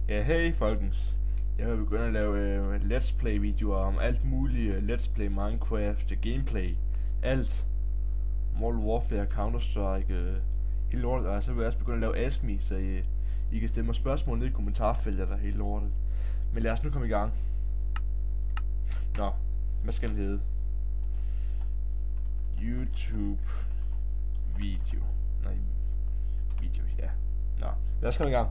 Ja, hey folkens. Jeg vil begynde at lave let's play videoer om alt muligt. Let's play Minecraft, gameplay, alt. Modern Warfare, Counter-Strike, hele lortet. Og så vil jeg også begynde at lave Ask Me, så I kan stille mig spørgsmål ned i kommentarfeltet eller hele lortet. Men lad os nu komme i gang. Nå, hvad skal den hedde? YouTube video. Nej, video, ja. Nå, lad os komme i gang.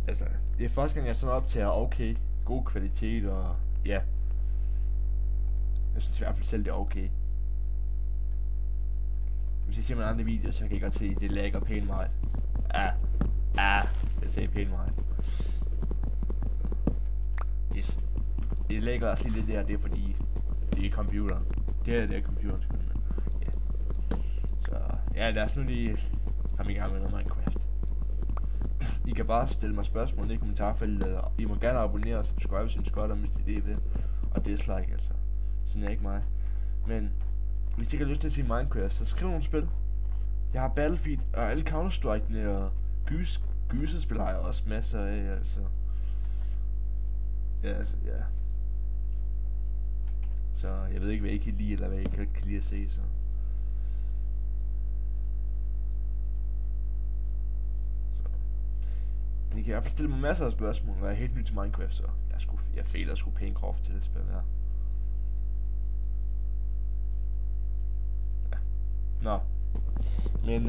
Altså, det er første gang jeg sådan optager okay, god kvalitet og ja. Jeg synes i hvert fald selv det er okay. Hvis jeg ser mine andre videoer, så kan jeg godt se, at det lagger pænt meget. Det ser pænt meget. Yes. Det lægger også lige lidt der, det er fordi det er computeren. Det er computeren. Ja. Så ja, lad os nu lige komme i gang med noget Minecraft. I kan bare stille mig spørgsmål i kommentarfeltet, og I må gerne abonnere og subscribe, hvis I ønsker det, hvis det er det. Og dislike altså. Sådan er ikke mig. Men hvis I ikke har lyst til at sige Minecraft, så skriv nogle spil. Jeg har Battlefield og alle Counter-Strike'ne og gyserspil har jeg også masser af, altså. Ja, altså, ja. Så jeg ved ikke, hvad I kan lide, eller hvad I kan lide at se, så. Men I kan i hvert fald stille mig masser af spørgsmål, og jeg er helt ny til Minecraft, så jeg fejler sgu pænt groft til det spil her. Ja. Nå. Men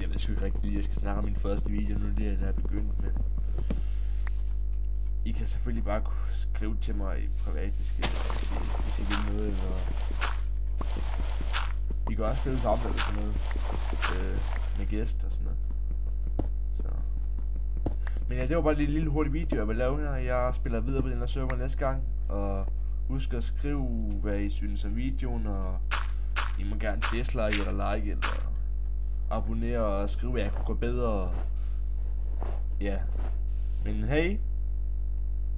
jeg ved sgu ikke rigtig lige, jeg skal snakke om min første video nu, det er der er begyndt, men I kan selvfølgelig bare skrive til mig i privat, hvis I vil noget, eller I kan også spille sammen eller sådan noget, med gæster og sådan noget. Men ja, det var bare lige en lille hurtig video, jeg vil lave her. Jeg spiller videre på den her server næste gang. Og husk at skrive, hvad I synes om videoen. Og I må gerne dislike eller like eller abonnere og skrive, hvad jeg kunne gå bedre. Ja. Men hey.